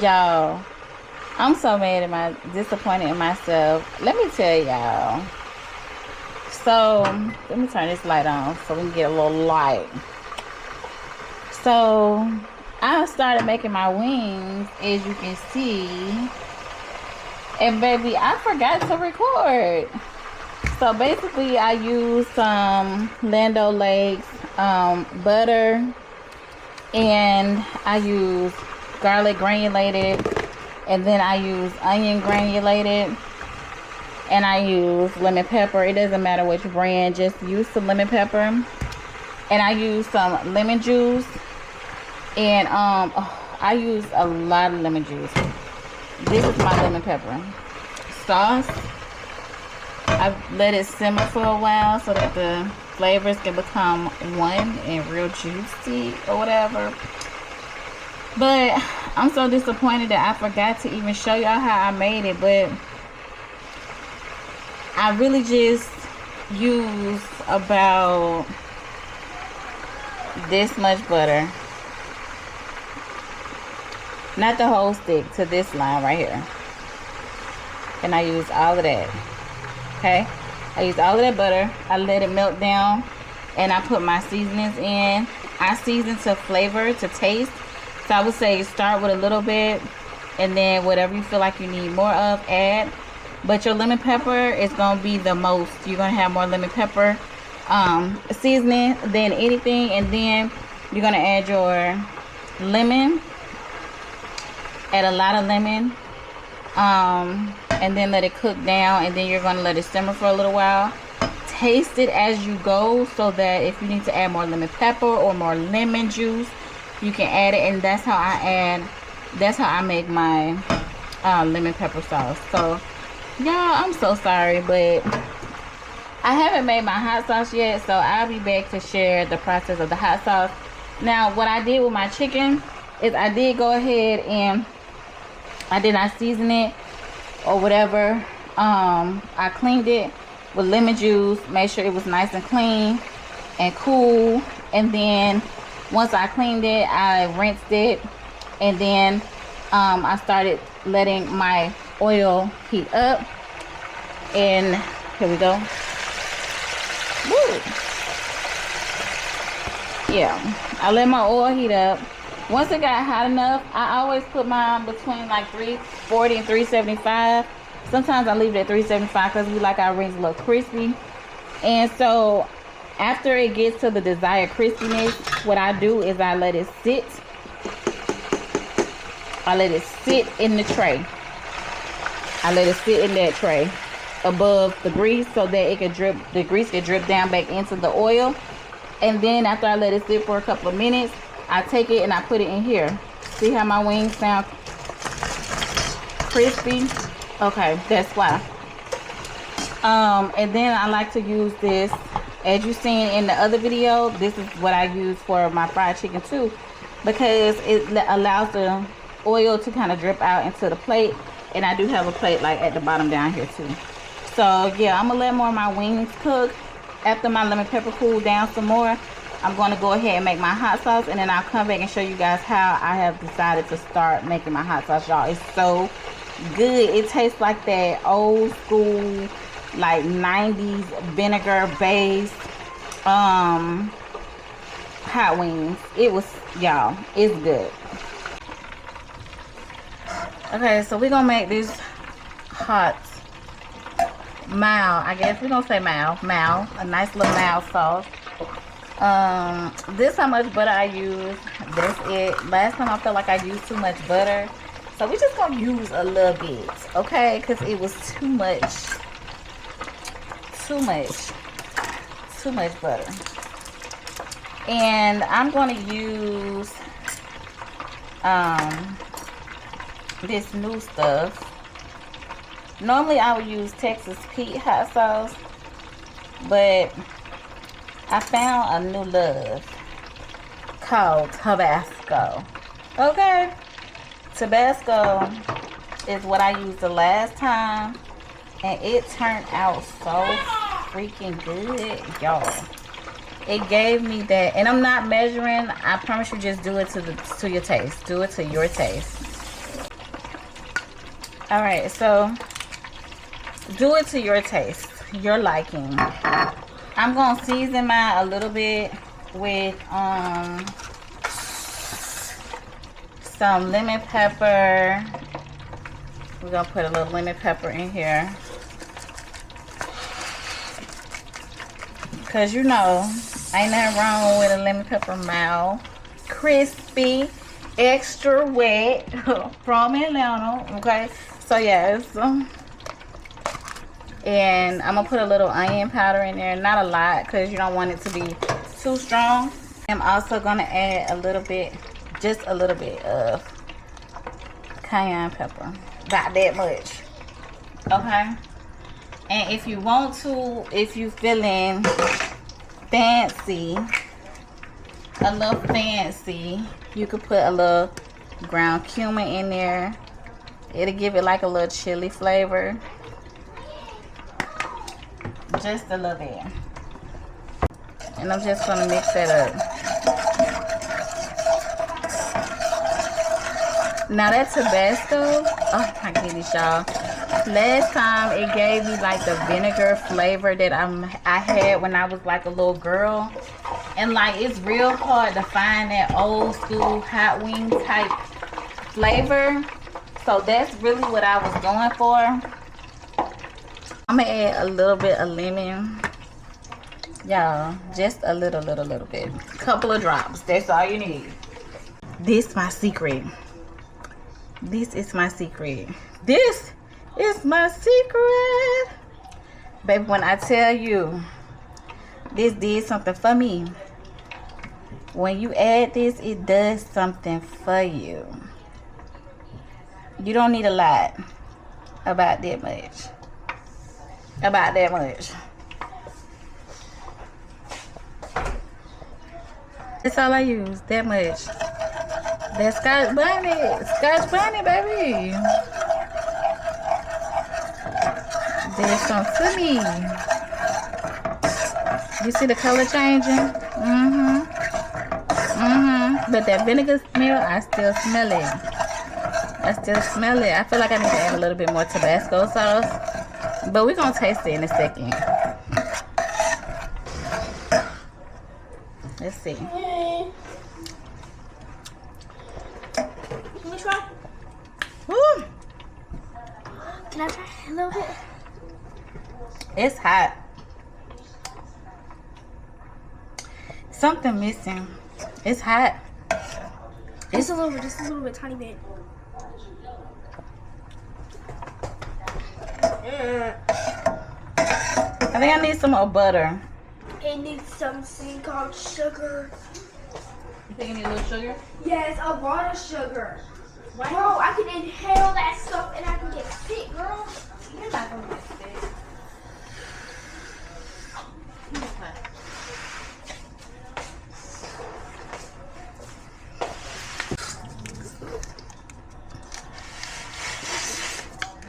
Y'all, I'm so mad at disappointed in myself. Let me tell y'all. So, let me turn this light on so we can get a little light. So, I started making my wings, as you can see. And baby, I forgot to record. So basically, I used some Land O'Lakes butter, and I used garlic granulated, and then I used onion granulated, and I used lemon pepper. It doesn't matter which brand, just use some lemon pepper. And I used some lemon juice, and I used a lot of lemon juice. This is my lemon pepper sauce. I've let it simmer for a while so that the flavors can become one and real juicy or whatever. But I'm so disappointed that I forgot to even show y'all how I made it. But I really just used about this much butter. Not the whole stick, to this line right here. And I used all of that. Okay? I used all of that butter. I let it melt down. And I put my seasonings in. I season to flavor, to taste. So I would say start with a little bit. And then whatever you feel like you need more of, add. But your lemon pepper is going to be the most. You're going to have more lemon pepper seasoning than anything. And then you're going to add your lemon. Add a lot of lemon. And then let it cook down. And then you're going to let it simmer for a little while. Taste it as you go, so that if you need to add more lemon pepper or more lemon juice, you can add it. And that's how I make my lemon pepper sauce. So y'all, I'm so sorry, but I haven't made my hot sauce yet, so I'll be back to share the process of the hot sauce. Now, what I did with my chicken is I did go ahead and I did not season it or whatever. I cleaned it with lemon juice, made sure it was nice and clean and cool. And then once I cleaned it, I rinsed it, and then I started letting my oil heat up. And here we go. Woo. Yeah, I let my oil heat up. Once it got hot enough, I always put mine between like 340 and 375. Sometimes I leave it at 375 because we like our rings a little crispy. And so after it gets to the desired crispiness, what I do is I let it sit. I let it sit in the tray. I let it sit in that tray above the grease so that it can drip, the grease can drip down back into the oil. And then after I let it sit for a couple of minutes, I take it and I put it in here. See how my wings sound crispy? Okay, that's why. And then I like to use this, as you seen in the other video, this is what I use for my fried chicken too, because it allows the oil to kind of drip out into the plate. And I do have a plate like at the bottom down here too. So yeah, I'm gonna let more of my wings cook. After my lemon pepper cool down some more, I'm going to go ahead and make my hot sauce, and then I'll come back and show you guys how I have decided to start making my hot sauce, y'all. It's so good. It tastes like that old school, like 90s vinegar based hot wings. It was, y'all, it's good. Okay, so we're gonna make this hot Mao, I guess we're gonna say Mao, a nice little Mao sauce. This how much butter I use. That's it. Last time I felt like I used too much butter, so we're just gonna use a little bit, okay? Because it was too much butter. And I'm gonna use this new stuff. Normally I would use Texas Pete hot sauce, but I found a new love called Tabasco. Okay, Tabasco is what I used the last time, and it turned out so freaking good, y'all. It gave me that, and I'm not measuring. I promise you, just do it to your taste. Do it to your taste. All right, so do it to your taste, your liking. I'm gonna season mine a little bit with some lemon pepper. We're gonna put a little lemon pepper in here, cause you know ain't nothing wrong with a lemon pepper mild, crispy, extra wet from Atlanta. Okay, so yes, and I'm gonna put a little onion powder in there, not a lot, cause you don't want it to be too strong. I'm also gonna add a little bit, just a little bit of cayenne pepper, about that much. Okay, and if you want to, if you feeling fancy, a little fancy, you could put a little ground cumin in there. It'll give it like a little chili flavor, just a little bit. And I'm just gonna mix that up. Now that Tabasco, oh my goodness, y'all. Last time it gave me like the vinegar flavor that I had when I was like a little girl. And like it's real hard to find that old school hot wing type flavor. So that's really what I was going for. I'm gonna add a little bit of lemon. Y'all, just a little bit. Couple of drops, that's all you need. This my secret. This is my secret. This is my secret. Baby, when I tell you, this did something for me. When you add this, it does something for you. You don't need a lot. About that much. About that much. That's all I use, that much. That Scotch Bonnet, baby. There's some for me. You see the color changing? But that vinegar smell, I still smell it. I feel like I need to add a little bit more Tabasco sauce. But we're going to taste it in a second. Let's see. Can we try? Woo! Can I try a little bit? It's hot. Something missing. It's hot. Just a little bit, tiny bit. I think I need some more butter. It needs something called sugar. You think you need a little sugar? Yes, a lot of sugar. Bro, I can inhale that stuff and I can get sick, girl. You're not gonna get sick.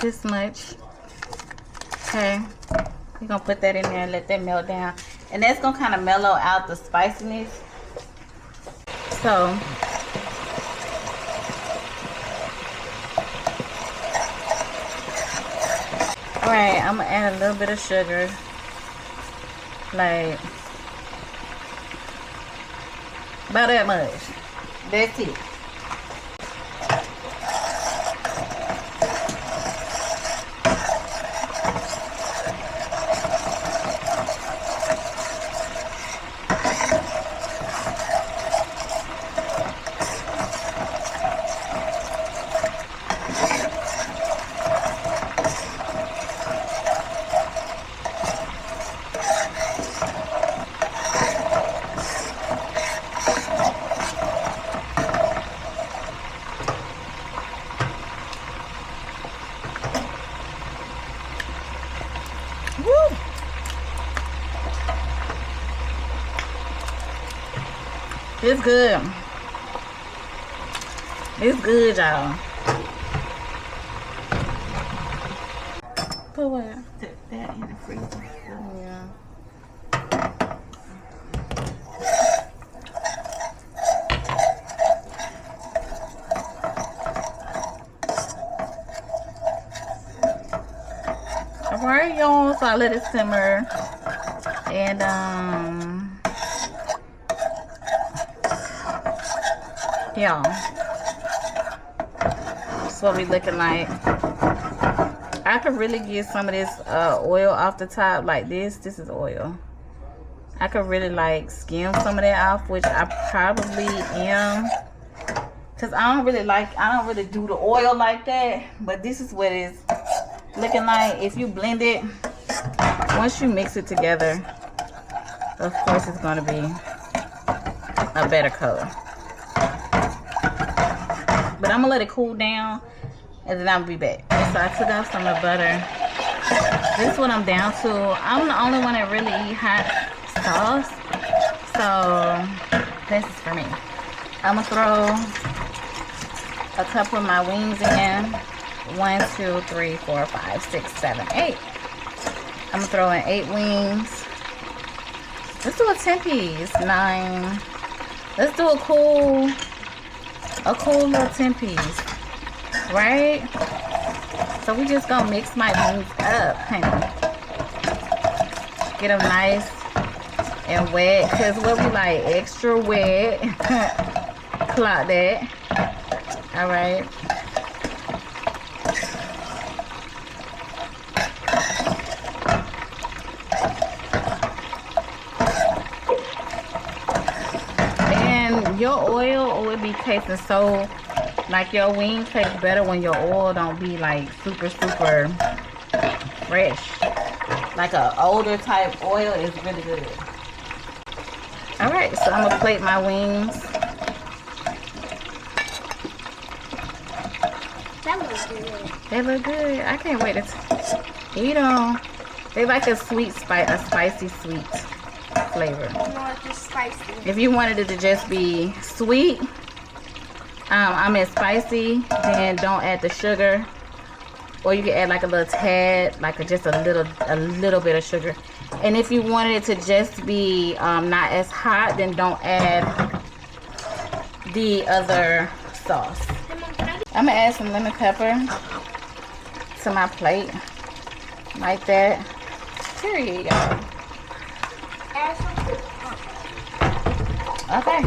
This much. Okay. We're gonna put that in there and let that melt down. And that's gonna kind of mellow out the spiciness. So alright, I'm gonna add a little bit of sugar. Like about that much. That's it. Woo! It's good. It's good, y'all. Put what? Put that in the freezer. Yeah. Alright, y'all. So I let it simmer. And, y'all. That's what we looking like. I could really get some of this oil off the top like this. This is oil. I could really like skim some of that off, which I probably am. Cause I don't really do the oil like that. But this is what it's looking like. If you blend it, once you mix it together, of course it's gonna be a better color. But I'm gonna let it cool down and then I'll be back. So I took off some of the butter. This is what I'm down to. I'm the only one that really eat hot sauce. So this is for me. I'm gonna throw a couple of my wings in. 1, 2, 3, 4, 5, 6, 7, 8. I'm gonna throw in 8 wings. Let's do a 10-piece. 9. Let's do a cool little 10-piece. Right? So we just gonna mix my wings up, honey. Get them nice and wet. Cause what we like, extra wet. Clock that. Alright. And your oil will be tasting so, like your wings taste better when your oil don't be like super fresh. Like an older type oil is really good. Alright, so I'm gonna plate my wings. That looks good. They look good. I can't wait to eat them. They like a spicy sweet flavor. No, it's just spicy. If you wanted it to just be sweet, I mean spicy, then don't add the sugar. Or you can add like a little tad, like just a little bit of sugar. And if you wanted it to just be not as hot, then don't add the other sauce. I'm gonna add some lemon pepper to my plate, like that. Period, y'all. Add some. Okay.